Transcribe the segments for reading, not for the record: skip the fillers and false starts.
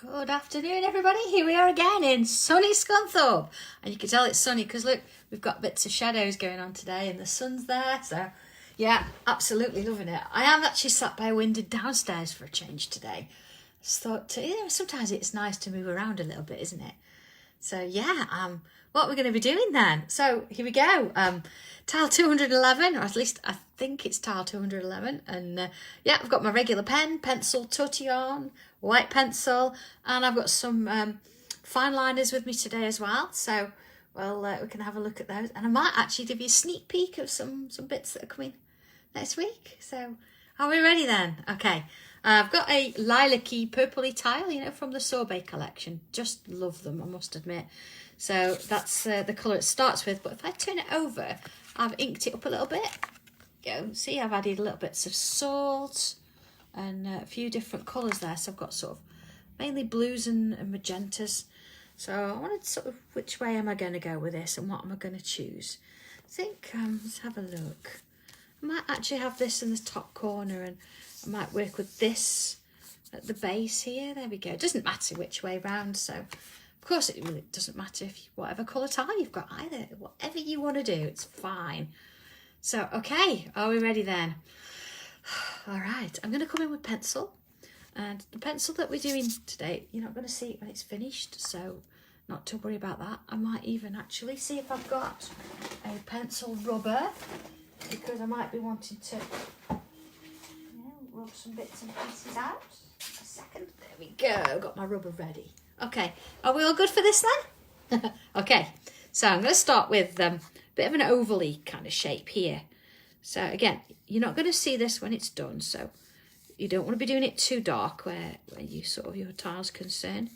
Good afternoon, everybody. Here we are again in sunny Scunthorpe. And you can tell it's sunny because look, we've got bits of shadows going on today and the sun's there. So yeah, absolutely loving it. I am actually sat by a window downstairs for a change today. Just thought, sometimes it's nice to move around a little bit, isn't it? So yeah, what we're going to be doing then. So here we go. Tile 211, or at least I think it's tile 211. And yeah, I've got my regular pen, pencil, tutty on, white pencil, and I've got some fine liners with me today as well. So well, we can have a look at those. And I might actually give you a sneak peek of some bits that are coming next week. So are we ready then? Okay. I've got a lilac-y, purpley tile, from the Sorbet collection. Just love them, I must admit. So that's the colour it starts with. But if I turn it over, I've inked it up a little bit. Go, see, I've added little bits of salt and a few different colours there. So I've got sort of mainly blues and magentas. So I wanted sort of which way am I going to go with this and what am I going to choose. I think, let's have a look. I might actually have this in the top corner and I might work with this at the base here. There we go. It doesn't matter which way round. So, of course, it really doesn't matter if whatever colour tile you've got either. Whatever you want to do, it's fine. So, okay. Are we ready then? All right. I'm going to come in with pencil. And the pencil that we're doing today, you're not going to see it when it's finished. So, not to worry about that. I might even actually see if I've got a pencil rubber, because I might be wanting to rub some bits and pieces out. A second. There we go. Got my rubber ready. Okay. Are we all good for this then? Okay. So I'm going to start with a bit of an oval-y kind of shape here. So again, you're not going to see this when it's done. So you don't want to be doing it too dark where you sort of your tile's concerned.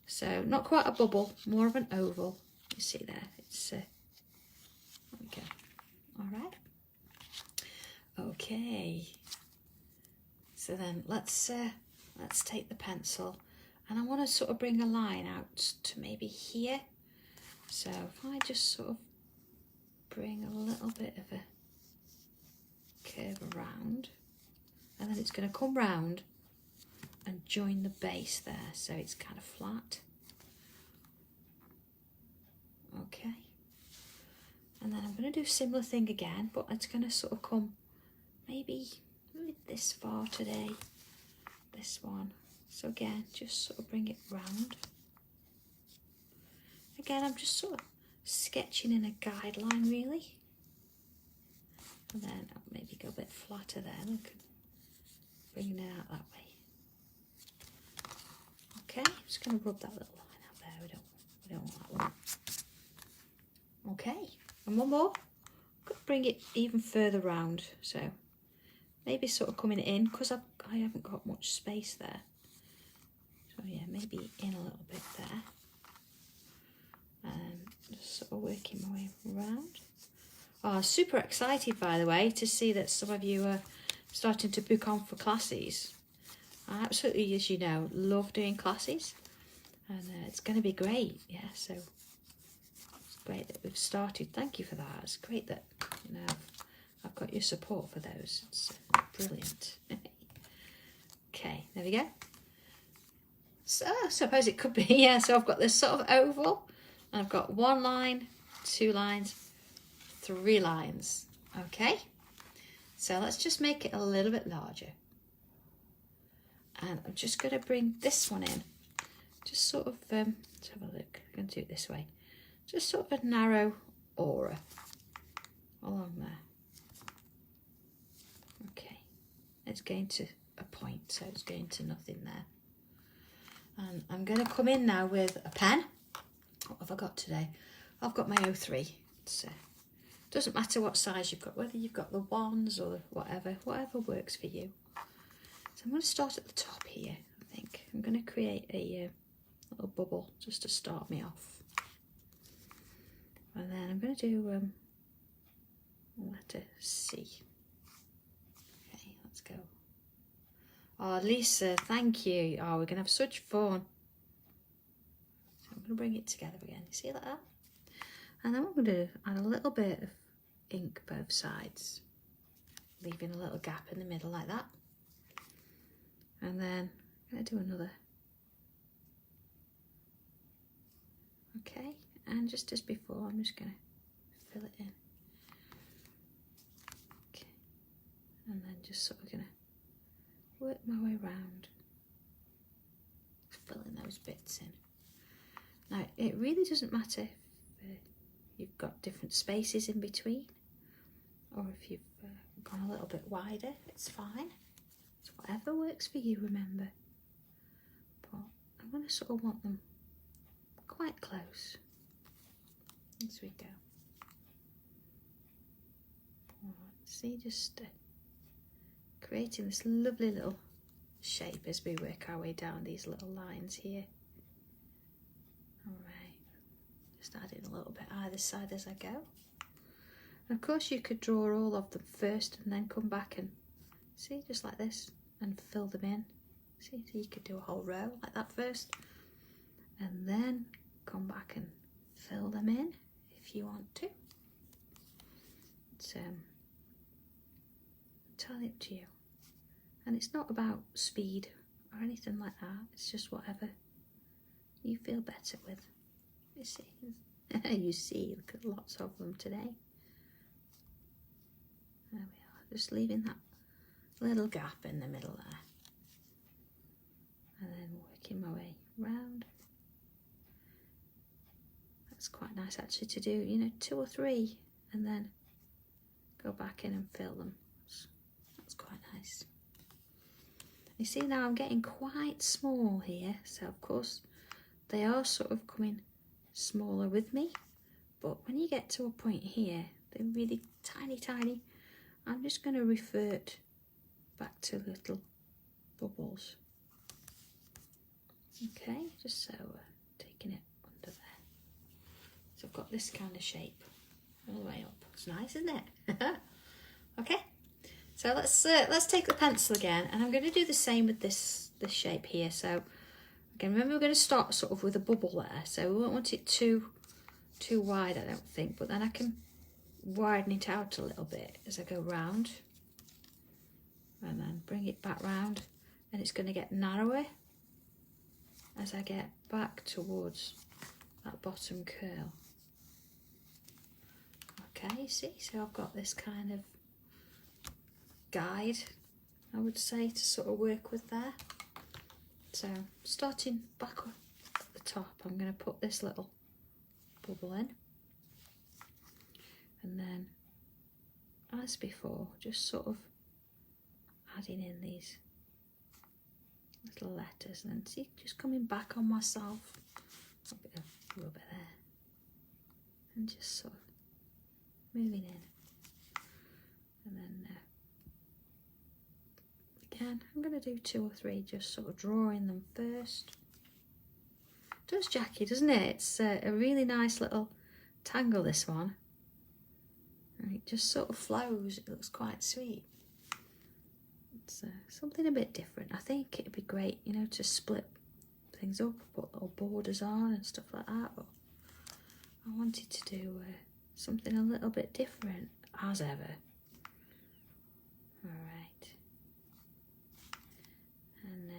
So not quite a bubble, more of an oval. You see there. It's there we go. All right. Okay. So then let's take the pencil and I want to sort of bring a line out to maybe here. So if I just sort of bring a little bit of a curve around, and then it's going to come round and join the base there, so it's kind of flat. Okay. And then I'm going to do a similar thing again, but it's going to sort of come maybe this far today, this one. So again, just sort of bring it round. Again, I'm just sort of sketching in a guideline really. And then I'll maybe go a bit flatter there, look, bringing it out that way. Okay, I'm just going to rub that little line out there, we don't want that one. Okay, and one more. I'm going to bring it even further round, so maybe sort of coming in, because I haven't got much space there. So yeah, maybe in a little bit there. And just sort of working my way around. Oh, super excited, by the way, to see that some of you are starting to book on for classes. I absolutely, as you know, love doing classes. And it's going to be great, yeah, so it's great that we've started. Thank you for that. It's great that, I've got your support for those. It's brilliant. Okay, there we go. So I suppose it could be, yeah, so I've got this sort of oval, and I've got one line, two lines, three lines. Okay, so let's just make it a little bit larger. And I'm just going to bring this one in. Just sort of, let's have a look. I'm going to do it this way. Just sort of a narrow aura along there. Okay, it's going to a point, so it's going to nothing there. And I'm going to come in now with a pen. What have I got today? I've got my 03. It doesn't matter what size you've got, whether you've got the ones or whatever works for you. So I'm going to start at the top here, I think. I'm going to create a little bubble just to start me off. And then I'm going to do letter C. Okay, let's go. Oh, Lisa, thank you. Oh, we're going to have such fun. So I'm going to bring it together again. You see like that? And then I'm going to add a little bit of ink both sides, leaving a little gap in the middle like that. And then I'm going to do another Okay, and just as before, I'm just going to fill it in. Okay, and then just sort of going to work my way around, filling those bits in. Now, it really doesn't matter if you've got different spaces in between, or if you've gone a little bit wider, it's fine. It's whatever works for you, remember. But I'm going to sort of want them quite close as we go. See, just creating this lovely little shape as we work our way down these little lines here. Alright, just adding a little bit either side as I go. And of course you could draw all of them first and then come back and see, just like this, and fill them in. See, so you could do a whole row like that first, and then come back and fill them in if you want to. It's entirely up to you. And it's not about speed or anything like that, it's just whatever you feel better with. You see, you see, look at lots of them today. There we are, just leaving that little gap in the middle there. And then working my way round. That's quite nice actually to do, you know, 2 or 3 and then go back in and fill them. That's quite nice. You see, now I'm getting quite small here, so of course they are sort of coming smaller with me, but when you get to a point here, they're really tiny, tiny. I'm just going to revert back to little bubbles. Okay, just so taking it under there. So I've got this kind of shape all the way up. It's nice, isn't it? Okay. So let's take the pencil again, and I'm going to do the same with this shape here. So again, remember we're going to start sort of with a bubble there, so we won't want it too wide, I don't think, but then I can widen it out a little bit as I go round, and then bring it back round, and it's going to get narrower as I get back towards that bottom curl. Okay, see, so I've got this kind of guide, I would say, to sort of work with there. So starting back at the top, I'm going to put this little bubble in, and then as before, just sort of adding in these little letters, and then see, just coming back on myself, a bit of rubber there, and just sort of moving in, and then again, I'm going to do 2 or 3, just sort of drawing them first. Does Jackie, doesn't it? It's a really nice little tangle, this one. And it just sort of flows. It looks quite sweet. It's something a bit different. I think it'd be great, you know, to split things up, put little borders on and stuff like that. But I wanted to do something a little bit different, as ever. All right. And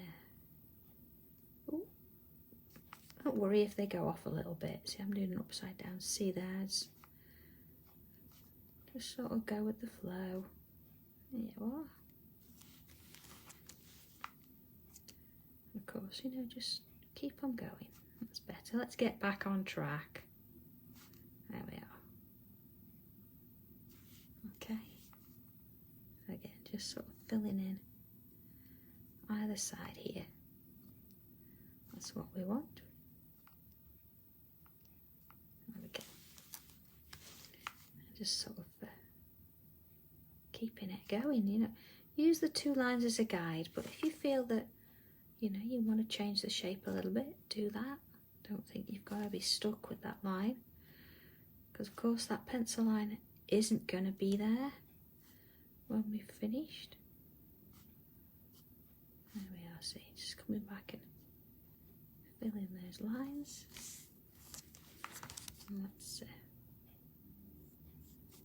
don't worry if they go off a little bit. See, I'm doing an upside down. See, there's just sort of go with the flow. There you are. And of course, you know, just keep on going. That's better. Let's get back on track. There we are. Okay. Again, just sort of filling in either side here. That's what we want. There we go. And just sort of keeping it going, you know. Use the 2 lines as a guide, but if you feel that, you know, you want to change the shape a little bit, do that. Don't think you've got to be stuck with that line, because of course that pencil line isn't going to be there when we've finished. There we are, see, just coming back and filling those lines. And let's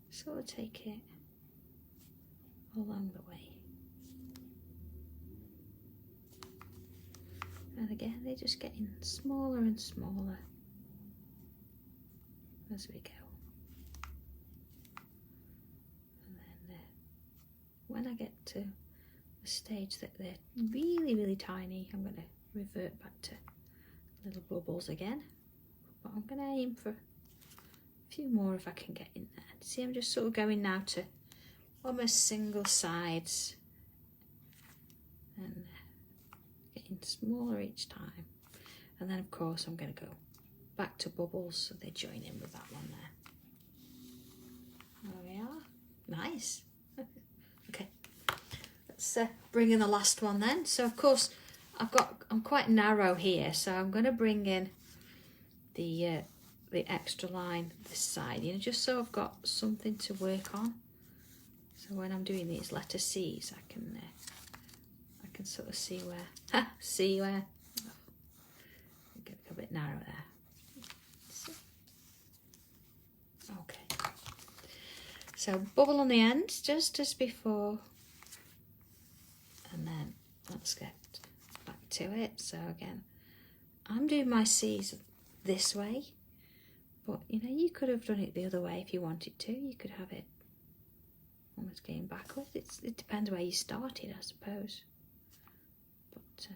sort of take it along the way. And again, they're just getting smaller and smaller as we go. And then when I get to the stage that they're really, really tiny, I'm going to revert back to little bubbles again. But I'm going to aim for a few more if I can get in there. See, I'm just sort of going now to almost single sides and getting smaller each time. And then of course I'm going to go back to bubbles so they join in with that one there. There we are. Nice. Okay, let's bring in the last one then. So of course I'm quite narrow here, so I'm going to bring in the extra line this side, you know, just so I've got something to work on. So when I'm doing these letter C's, I can sort of see where oh, get a bit narrow there. Okay, so bubble on the end just as before, and then let's get back to it. So again, I'm doing my C's this way, but you know, you could have done it the other way if you wanted to. You could have it almost going backwards. It depends where you started, I suppose. But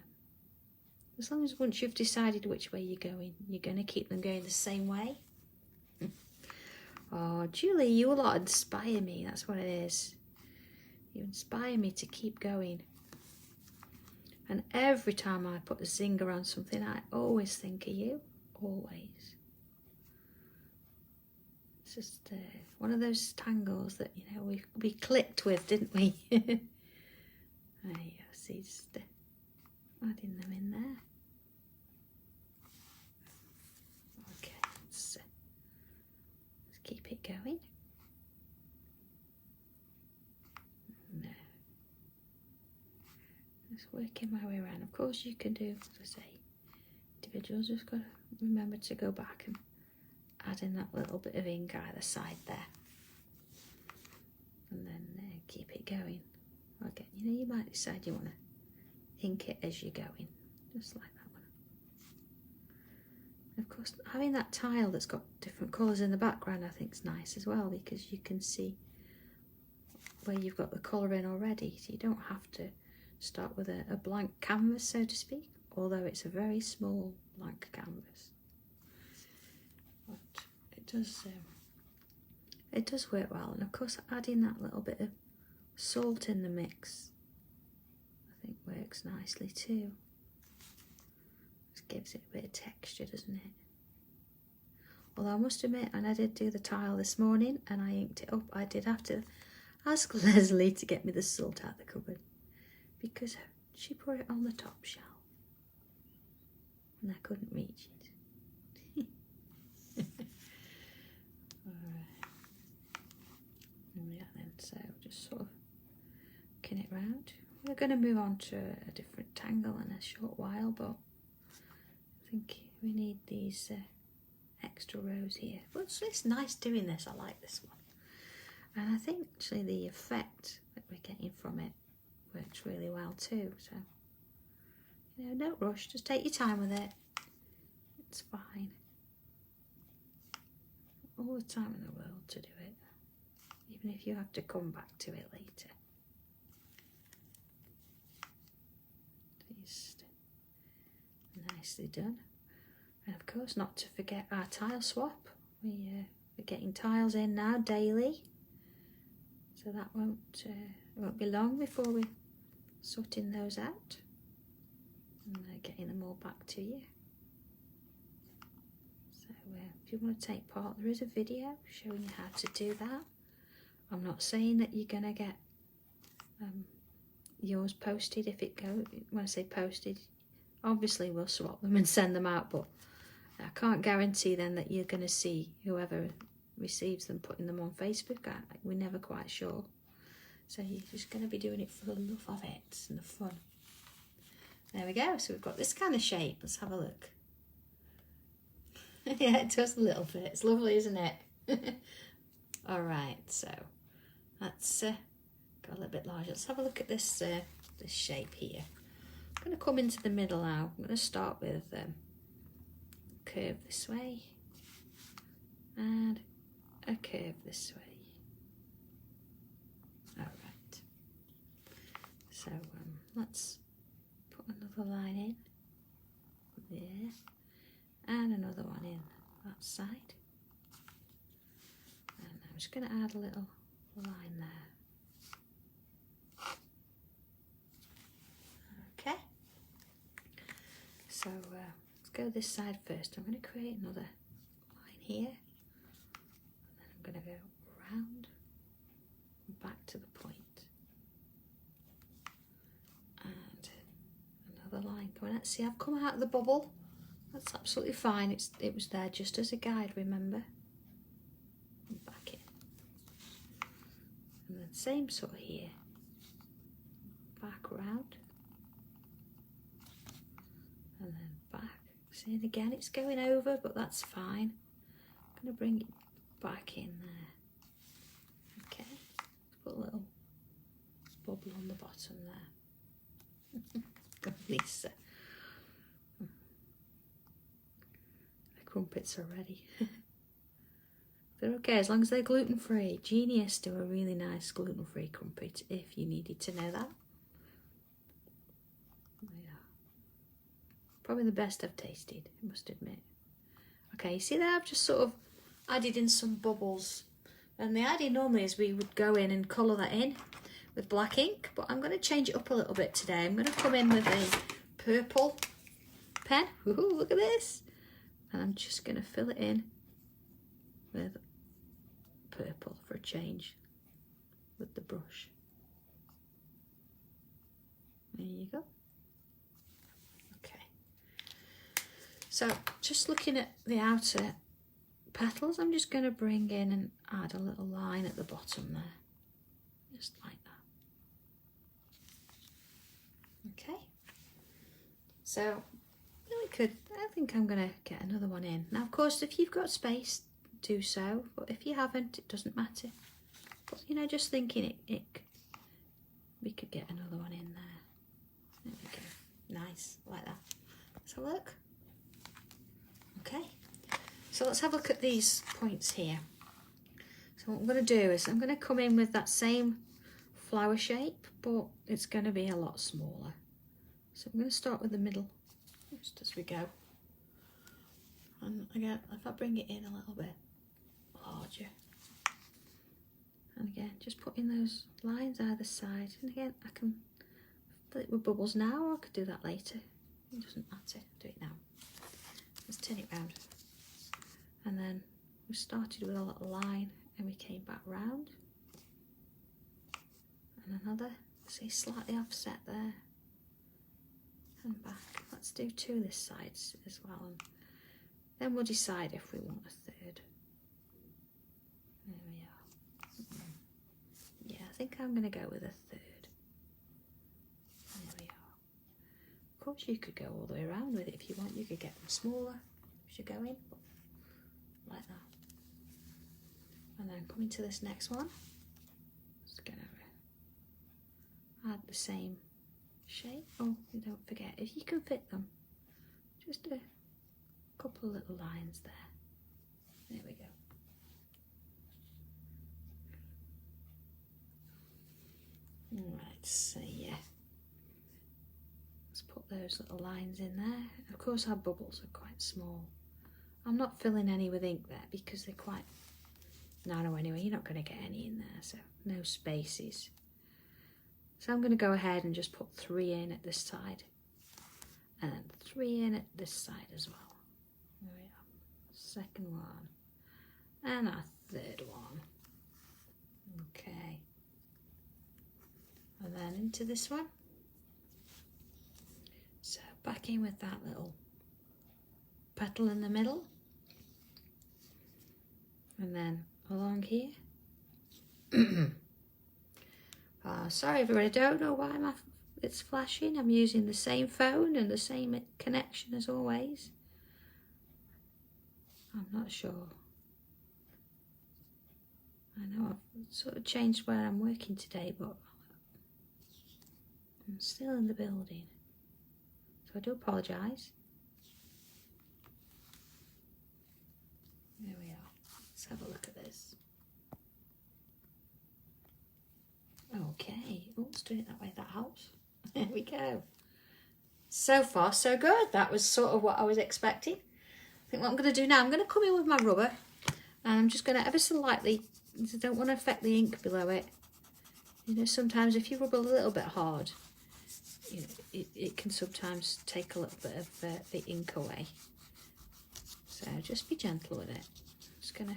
as long as once you've decided which way you're going to keep them going the same way. Oh, Julie, you a lot inspire me. That's what it is. You inspire me to keep going. And every time I put a zinger on something, I always think of you. Always. It's just one of those tangles that, you know, we clicked with, didn't we? There you go. See, just adding them in there. Okay, let's keep it going. No. Just working my way around. Of course you can do, as I say, individuals, just got to remember to go back and add in that little bit of ink either side there. And then keep it going. Again, you know, you might decide you want to ink it as you're going, just like that one. And of course, having that tile that's got different colours in the background I think is nice as well, because you can see where you've got the colour in already, so you don't have to start with a blank canvas, so to speak, although it's a very small blank canvas. But it does work well. And of course, adding that little bit of salt in the mix I think works nicely too. Just gives it a bit of texture, doesn't it? Although I must admit, and I did do the tile this morning and I inked it up, I did have to ask Leslie to get me the salt out of the cupboard because she put it on the top shelf and I couldn't reach it. Alright. Yeah, then, so just sort of working it round. We're going to move on to a different tangle in a short while, but I think we need these extra rows here. But it's nice doing this. I like this one. And I think actually the effect that we're getting from it works really well too. So, you know, don't rush. Just take your time with it. It's fine. All the time in the world to do it. Even if you have to come back to it later. Just nicely done. And of course, not to forget our tile swap. We're getting tiles in now daily. So that won't be long before we're sorting those out and getting them all back to you. So if you want to take part, there is a video showing you how to do that. I'm not saying that you're going to get yours posted if it goes. When I say posted, obviously we'll swap them and send them out, but I can't guarantee then that you're going to see whoever receives them putting them on Facebook. We're never quite sure. So you're just going to be doing it for the love of it and the fun. There we go. So we've got this kind of shape. Let's have a look. Yeah, it does a little bit. It's lovely, isn't it? All right, so that's got a little bit larger. Let's have a look at this this shape here. I'm going to come into the middle now. I'm going to start with curve this way and a curve this way. All right. So let's put another line in there, and another one in that side. And I'm just going to add a little line there. Okay. So let's go this side first. I'm going to create another line here, and then I'm going to go round and back to the point, and another line going out. See, I've come out of the bubble. That's absolutely fine. It was there just as a guide, remember? And back in, and then same sort of here, back round, and then back. See, and again it's going over, but that's fine. I'm going to bring it back in there. Okay, put a little bubble on the bottom there. Go Lisa. The crumpets are ready. They're okay as long as they're gluten-free. Genius do a really nice gluten-free crumpet if you needed to know that. Probably the best I've tasted, I must admit. Okay, see there, I've just sort of added in some bubbles. And the idea normally is we would go in and colour that in with black ink, but I'm going to change it up a little bit today. I'm going to come in with a purple pen. Ooh, look at this. And I'm just going to fill it in with purple for a change with the brush. There you go. So just looking at the outer petals, I'm just going to bring in and add a little line at the bottom there, just like that. Okay, so I think I'm going to get another one in. Now, of course, if you've got space, do so, but if you haven't, it doesn't matter. But, you know, just thinking we could get another one in there. There we go. Nice, like that. So look. Okay, so let's have a look at these points here. So what I'm going to do is I'm going to come in with that same flower shape, but it's going to be a lot smaller. So I'm going to start with the middle just as we go. And again, if I bring it in a little bit larger. And again, just putting those lines either side. And again, I can fill it with bubbles now, or I could do that later. It doesn't matter, do it now. Let's turn it round. And then we started with a little line and we came back round. And another, see, slightly offset there. And back. Let's do two this side as well. And then we'll decide if we want a third. There we are. Yeah, I think I'm going to go with a third. There we are. Of course, you could go all the way around with it if you want. You could get them smaller as you go in, like that. And then coming to this next one, just going to add the same shape. Oh, you don't forget, if you can fit them, just a couple little lines there. There we go. All right, so yeah. Put those little lines in there. Of course, our bubbles are quite small. I'm not filling any with ink there because they're quite narrow anyway. You're not going to get any in there, so no spaces. So I'm going to go ahead and just put 3 in at this side, and then 3 in at this side as well. There we are. Second one, and our third one. Okay, and then into this one. So back in with that little petal in the middle, and then along here. Sorry everybody, I don't know why it's flashing. I'm using the same phone and the same connection as always. I'm not sure. I know I've sort of changed where I'm working today, but I'm still in the building. I do apologise. There we are. Let's have a look at this. Okay, oh, let's do it that way, that helps. There we go. So far, so good. That was sort of what I was expecting. I think what I'm going to do now, I'm going to come in with my rubber and I'm just going to ever so lightly, I don't want to affect the ink below it. You know, sometimes if you rub a little bit hard, you know, it can sometimes take a little bit of the ink away. So just be gentle with it. Just going to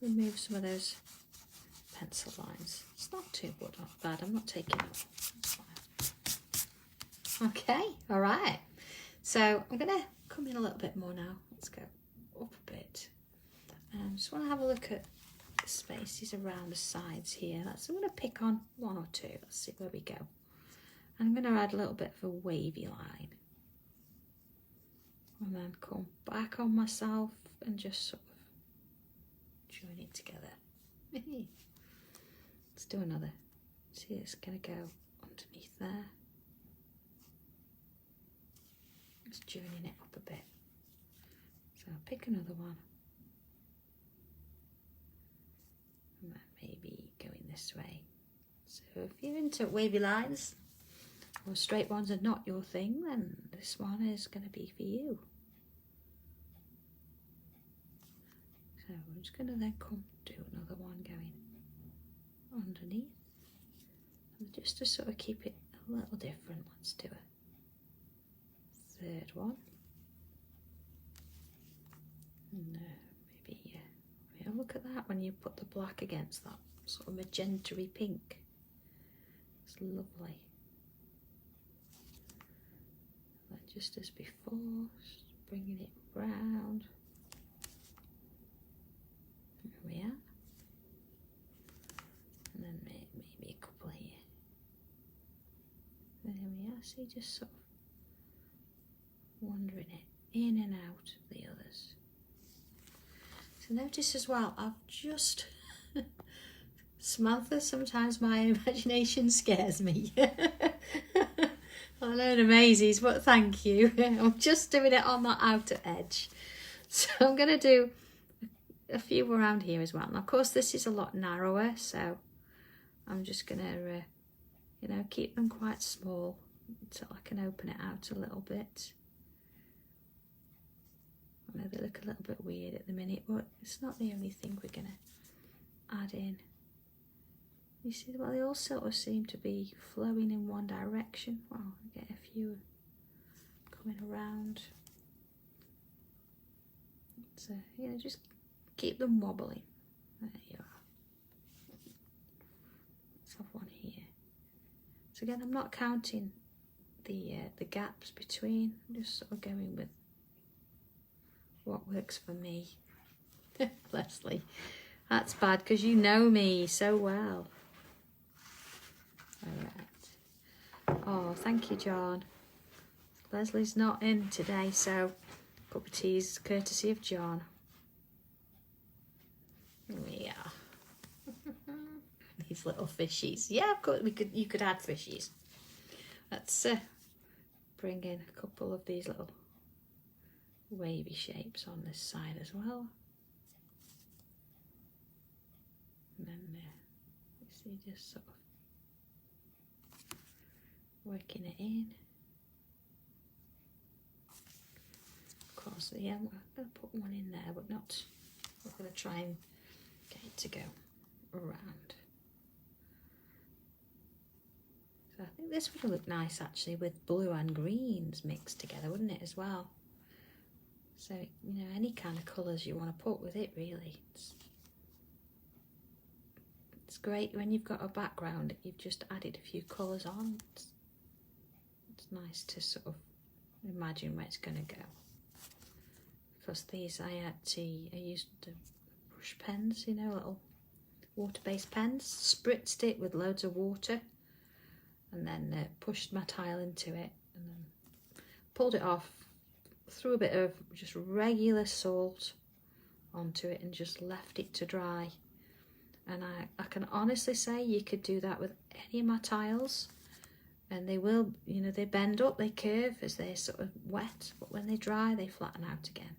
remove some of those pencil lines. It's not too bad. I'm not taking it off. That's fine. Okay, all right. So I'm going to come in a little bit more now. Let's go up a bit. Just want to have a look at the spaces around the sides here. I'm going to pick on one or two. Let's see where we go. And I'm going to add a little bit of a wavy line. And then come back on myself and just sort of join it together. Let's do another. See, it's going to go underneath there. Just joining it up a bit. So I'll pick another one. And then maybe going this way. So if you're into wavy lines or straight ones are not your thing, then this one is going to be for you. So we're just going to then come do another one going underneath. And just to sort of keep it a little different, let's do a third one. And maybe look at that when you put the black against that sort of magenta-y pink. It's lovely. And just as before, just bringing it round. There we are. And then maybe a couple here. There we are. See, just sort of wandering it in and out of the others. So notice as well, I've just Samantha, sometimes my imagination scares me. I know the Maisies, but thank you. I'm just doing it on that outer edge. So I'm going to do a few around here as well. And of course this is a lot narrower, so I'm just going to, you know, keep them quite small until I can open it out a little bit. I know they look a little bit weird at the minute, but it's not the only thing we're going to add in. You see, well, they all sort of seem to be flowing in one direction. Well, I get a few coming around. So, you know, just keep them wobbling. There you are. Let's have one here. So again, I'm not counting the gaps between. I'm just sort of going with what works for me. Leslie, that's bad because you know me so well. All right. Oh, thank you, John. Leslie's not in today, so cup of tea is courtesy of John. Yeah. These little fishies. Yeah, of course you could add fishies. Let's bring in a couple of these little wavy shapes on this side as well. And then you see, just sort of working it in. Of course, yeah, I'm going to put one in there, but not, we're going to try and get it to go around. So I think this would look nice actually with blue and greens mixed together, wouldn't it, as well? So, you know, any kind of colours you want to put with it, really. It's great when you've got a background, you've just added a few colours on. It's nice to sort of imagine where it's going to go. Because these I used the brush pens, you know, little water-based pens, spritzed it with loads of water, and then pushed my tile into it, and then pulled it off, threw a bit of just regular salt onto it and just left it to dry. And I can honestly say you could do that with any of my tiles, and they will, you know, they bend up, they curve as they're sort of wet, but when they dry they flatten out again.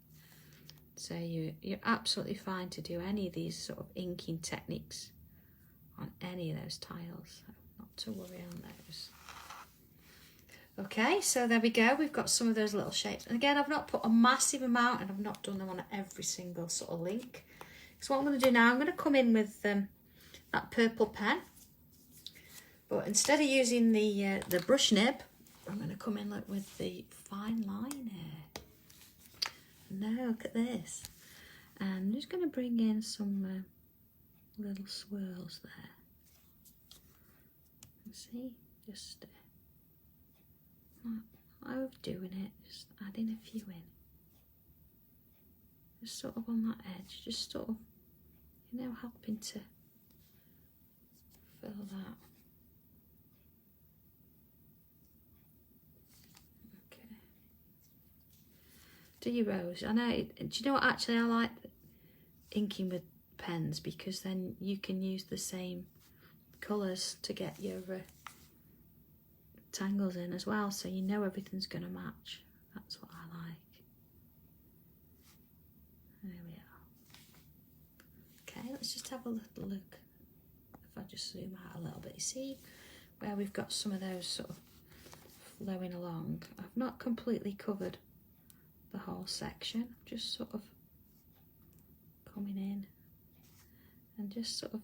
So you're absolutely fine to do any of these sort of inking techniques on any of those tiles. So not to worry on those. Okay, so there we go. We've got some of those little shapes. And again, I've not put a massive amount, and I've not done them on every single sort of link. So what I'm going to do now, I'm going to come in with that purple pen. But instead of using the brush nib, I'm going to come in with the fine liner. Now look at this. And I'm just going to bring in some little swirls there. See, just not overdoing it, just adding a few in. Just sort of on that edge, just sort of, you know, helping to fill that. Okay. Do your rose. I know, do you know what, actually I like inking with pens because then you can use the same colours to get your tangles in as well, so you know everything's going to match. That's what I like. There we are. Okay, let's just have a little look. If I just zoom out a little bit, you see where we've got some of those sort of flowing along. I've not completely covered the whole section, just sort of coming in and just sort of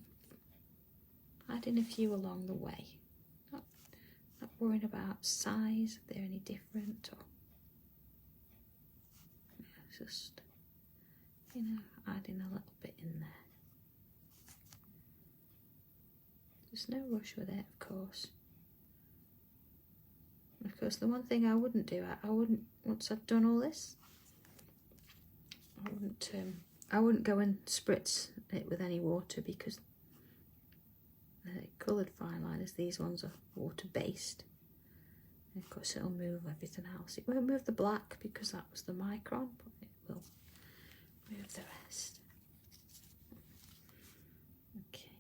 adding a few along the way. Not worrying about size, if they're any different, or yeah, just, you know, adding a little bit in there. There's no rush with it, of course. And of course, the one thing I wouldn't do, I wouldn't, once I've done all this, I wouldn't go and spritz it with any water, because the coloured fine liners, these ones are water based. And of course it'll move everything else. It won't move the black because that was the micron, but it will move the rest. Okay.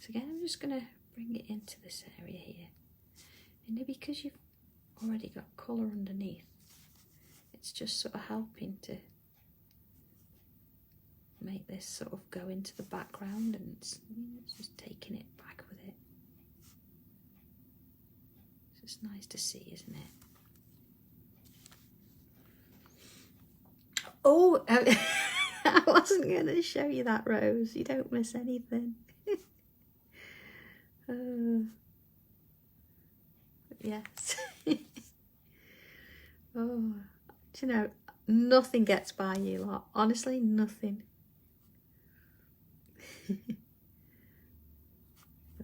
So again, I'm just going to bring it into this area here. And because you've already got colour underneath, it's just sort of helping to make this sort of go into the background, and it's, you know, it's just taking it back with it. It's just nice to see, isn't it? Oh, I wasn't going to show you that rose. You don't miss anything. Yes. Oh, do you know, nothing gets by you lot. Honestly, nothing. But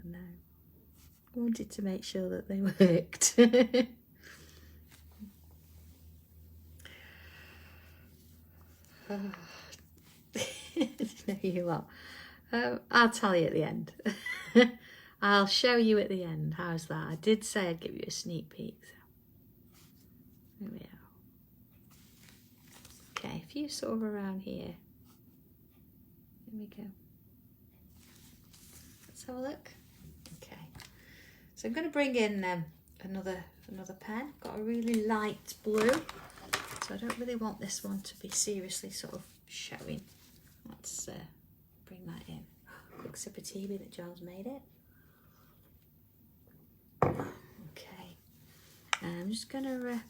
no, I wanted to make sure that they worked. No, you lot. I'll tell you at the end. I'll show you at the end. How's that? I did say I'd give you a sneak peek. So. There we are. Okay, a few sort of around here. There we go. Let's have a look. Okay, so I'm going to bring in another pen. Got a really light blue, so I don't really want this one to be seriously sort of showing. Let's bring that in. Quick sip of tea that John's made it. Okay, and I'm just going to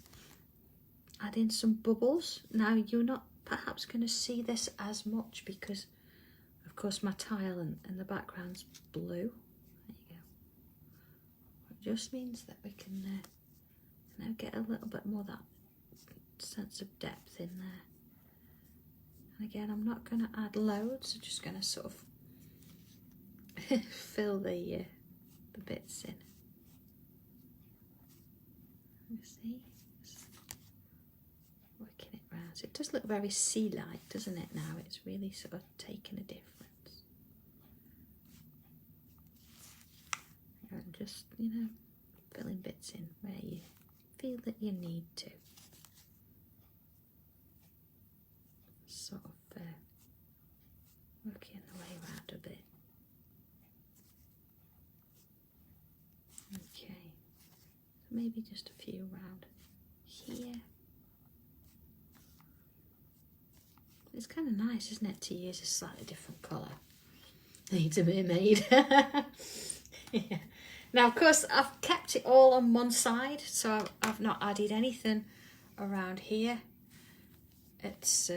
add in some bubbles. Now you're not perhaps going to see this as much because of course my tile and the background's blue. There you go. It just means that we can now get a little bit more of that sense of depth in there. And again, I'm not going to add loads, I'm just going to sort of fill the bits in. You see? Working it round. So it does look very sea-like, doesn't it now? It's really sort of taking a difference. And just, you know, filling bits in where you feel that you need to. Sort of working the way around a bit. Okay, maybe just a few around here. It's kind of nice, isn't it, to use a slightly different colour. Needs a mermaid. Yeah. Now, of course, I've kept it all on one side, so I've not added anything around here. It's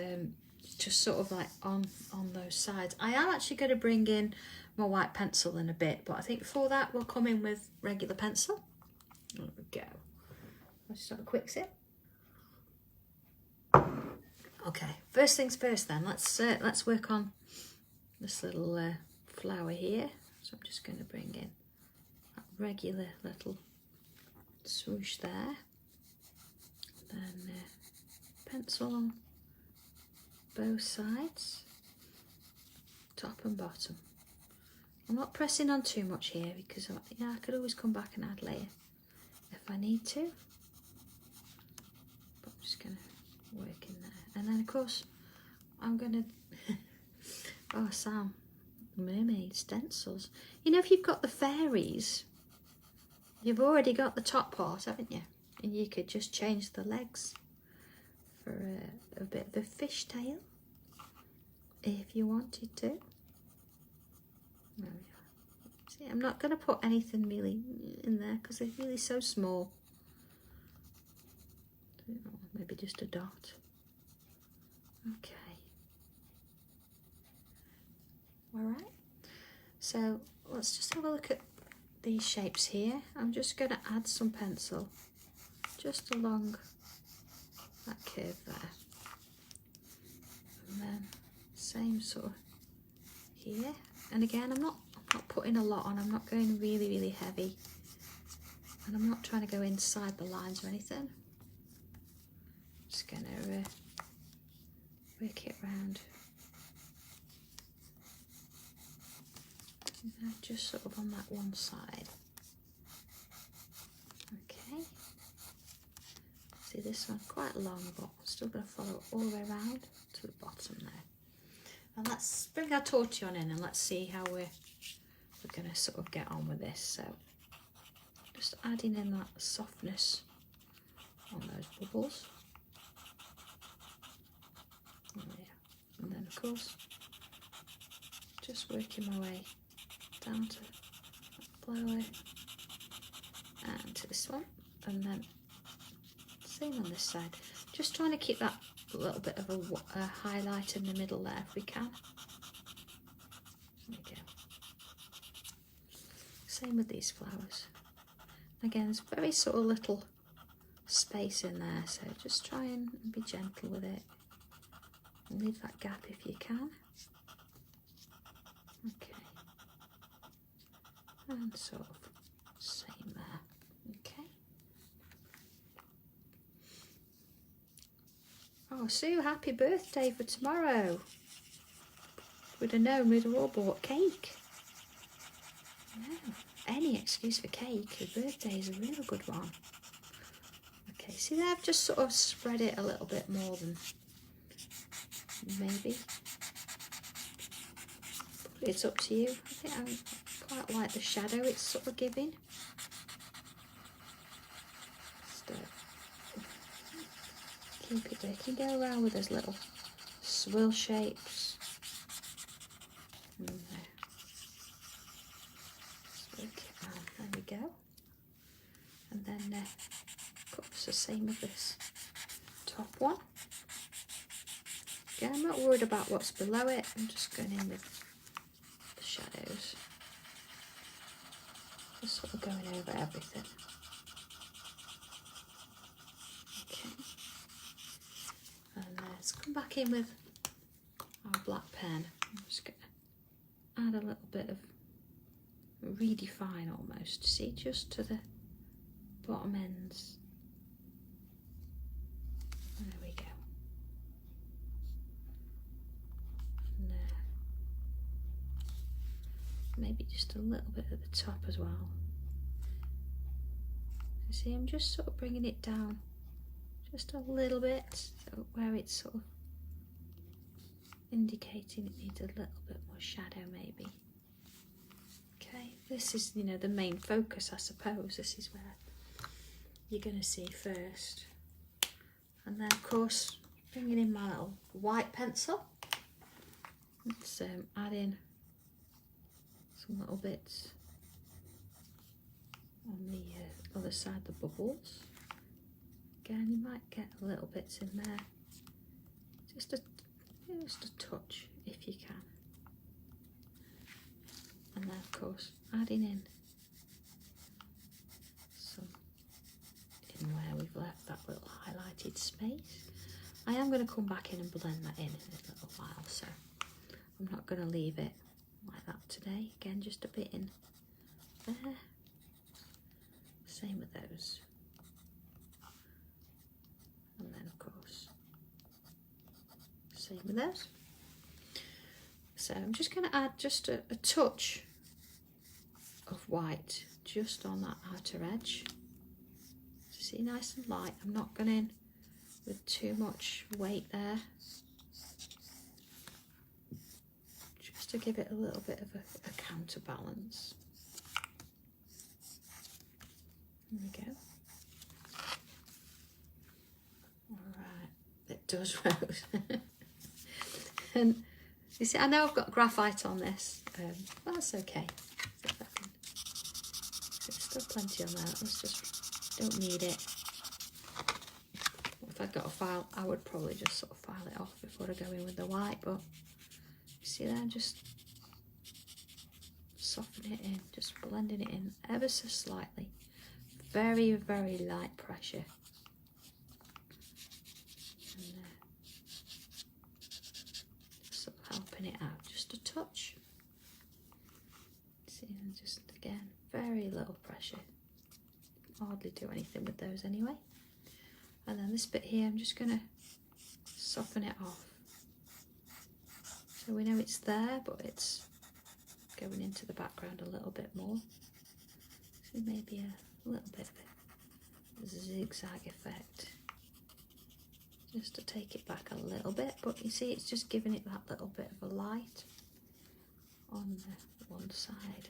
just sort of like on those sides. I am actually going to bring in my white pencil in a bit, but I think for that we'll come in with regular pencil. There we go. I'll just have a quick sip. Okay, first things first then, let's work on this little flower here. So I'm just going to bring in that regular little swoosh there. Then pencil on both sides, top and bottom. I'm not pressing on too much here because I could always come back and add later if I need to. But I'm just going to work in there. And then of course I'm going to, oh Sam, mermaid stencils. You know, if you've got the fairies, you've already got the top part, haven't you? And you could just change the legs for a bit of a fishtail if you wanted to. There we are. See, I'm not going to put anything really in there because they're really so small. Maybe just a dot. Okay. All right. So let's just have a look at these shapes here. I'm just going to add some pencil just along that curve there. And then same sort of here. And again, I'm not putting a lot on. I'm not going really, really heavy. And I'm not trying to go inside the lines or anything. Just going to work it round. Just sort of on that one side. Okay. See, this one quite long, but I'm still going to follow all the way around to the bottom there. And let's bring our tortillon in and let's see how we're going to sort of get on with this. So just adding in that softness on those bubbles. Oh, yeah. And then of course just working my way down to that flower and to this one, and then same on this side. Just trying to keep that little bit of a highlight in the middle there if we can. There we go. Same with these flowers. Again, there's very sort of little space in there, so just try and be gentle with it. And leave that gap if you can. Okay. And sort of same there. Okay. Oh, Sue, happy birthday for tomorrow. Would have known we'd have all bought cake. No, any excuse for cake. Your birthday is a real good one. Okay, see there, I've just sort of spread it a little bit more than maybe. But it's up to you. I think I quite like the shadow it's sort of giving. Just keep it there. You can go around with those little swirl shapes. And there. Just work it around. There we go. And then of course the same with this top one. Again, I'm not worried about what's below it. I'm just going in with the shadows. Just sort of going over everything. Okay. And let's come back in with our black pen. I'm just going to add a little bit of redefine almost. See, just to the bottom ends. There we go. And maybe just a little bit at the top as well. You see, I'm just sort of bringing it down just a little bit, so where it's sort of indicating it needs a little bit more shadow maybe. Okay, this is, you know, the main focus, I suppose. This is where you're going to see first. And then of course bringing in my little white pencil. Let's add in some little bits on the other side, the bubbles. Again, you might get little bits in there, just a touch if you can. And then of course adding in some in where we've left that little highlighted space. I am going to come back in and blend that in a little while, so I'm not going to leave it like that today. Again, just a bit in there. Same with those. And then of course, same with those. So I'm just going to add just a touch of white just on that outer edge. See, nice and light. I'm not going in with too much weight there. Just to give it a little bit of a counterbalance. There we go. Alright, it does rose. And you see, I know I've got graphite on this, but that's okay. There's still plenty on there. Let's just, don't need it. If I'd got a file, I would probably just sort of file it off before I go in with the white, but you see there, just soften it in, just blending it in ever so slightly. Very, very light pressure. And just sort of helping it out just a touch. See, and just again, very little pressure. Hardly do anything with those anyway. And then this bit here, I'm just going to soften it off. So we know it's there, but it's going into the background a little bit more. So maybe a little bit of a zigzag effect. Just to take it back a little bit, but you see it's just giving it that little bit of a light on the one side.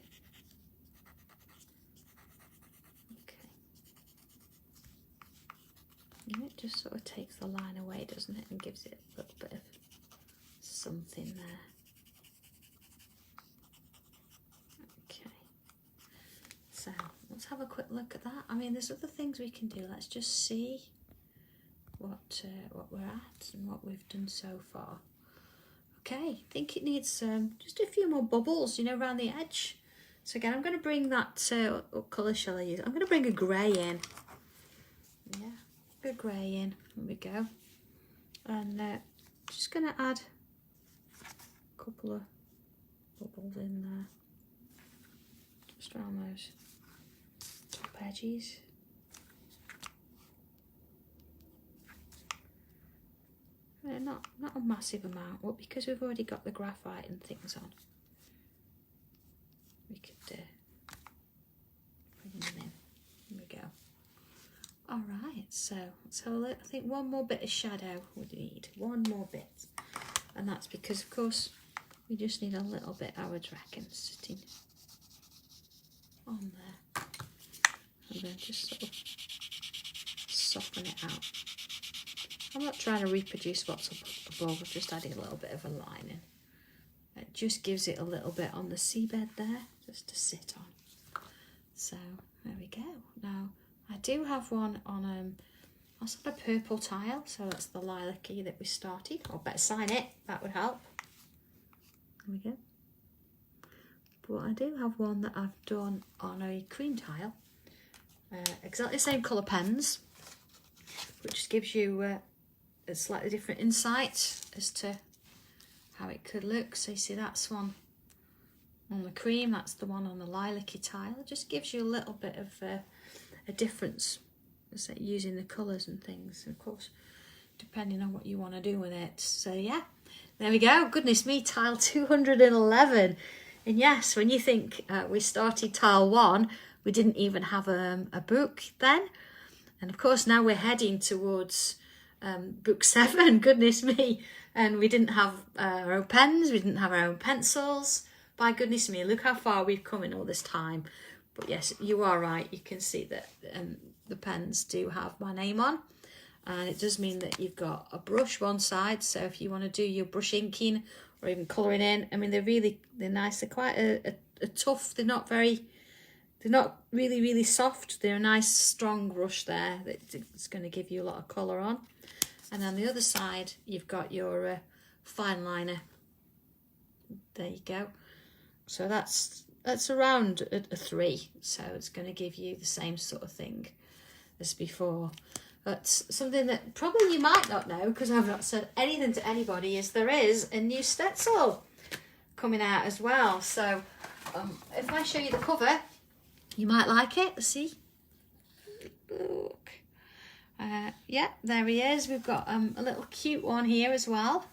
And it just sort of takes the line away, doesn't it, and gives it a little bit of something there. Okay, so let's have a quick look at that. I mean, there's other things we can do. Let's just see what we're at and what we've done so far. Okay, I think it needs just a few more bubbles, you know, around the edge. So again, I'm going to bring that, what colour shall I use? I'm going to bring a grey in. Yeah. A grey in, there we go, and just going to add a couple of bubbles in there, just around those top edges. Not a massive amount, but because we've already got the graphite and things on, we could bring them in. There we go. Alright, so let's have a look. I think one more bit of shadow we need, one more bit. And that's because, of course, we just need a little bit, I would reckon, sitting on there. And then just sort of soften it out. I'm not trying to reproduce what's up above, I'm just adding a little bit of a line in. It just gives it a little bit on the seabed there, just to sit on. So, there we go. Now, I do have one on that's on a purple tile, so that's the lilac-y that we started. Or better sign it, that would help. There we go. But I do have one that I've done on a cream tile. Exactly the same colour pens, which just gives you a slightly different insight as to how it could look. So you see that's one on the cream, that's the one on the lilac-y tile. It just gives you a little bit of a difference, so using the colours and things, and of course depending on what you want to do with it. So yeah, there we go. Goodness me, tile 211. And yes, when you think we started tile 1, we didn't even have a book then, and of course now we're heading towards book 7. Goodness me, and we didn't have our own pens, we didn't have our own pencils. By goodness me, look how far we've come in all this time. But yes, you are right, you can see that the pens do have my name on. And it does mean that you've got a brush one side, so if you want to do your brush inking or even colouring in, I mean, they're nice. They're quite a tough, they're not really soft. They're a nice strong brush there that's going to give you a lot of colour on. And on the other side, you've got your fine liner. There you go. So that's around a 3, so it's going to give you the same sort of thing as before. But something that probably you might not know, because I've not said anything to anybody, is there is a new stencil coming out as well. So if I show you the cover, you might like it. See? Look. Yeah, there he is. We've got a little cute one here as well.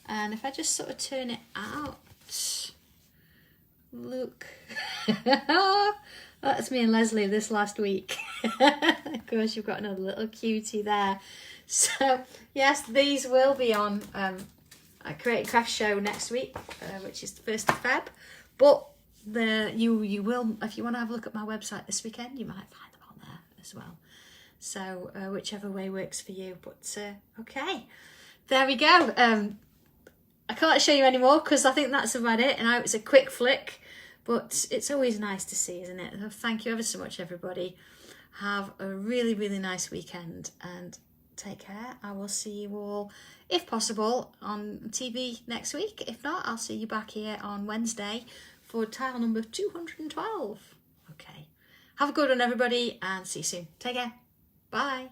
And if I just sort of turn it out, look. That's me and Leslie this last week. Of course, you've got another little cutie there. So, yes, these will be on a Create Craft show next week, which is the 1st of Feb. But you will, if you want to have a look at my website this weekend, you might find them on there as well. So, whichever way works for you. But, okay, there we go. I can't show you anymore because I think that's about it. And I hope it's a quick flick. But it's always nice to see, isn't it? Thank you ever so much, everybody. Have a really, really nice weekend and take care. I will see you all, if possible, on TV next week. If not, I'll see you back here on Wednesday for tile number 212. Okay. Have a good one, everybody, and see you soon. Take care. Bye.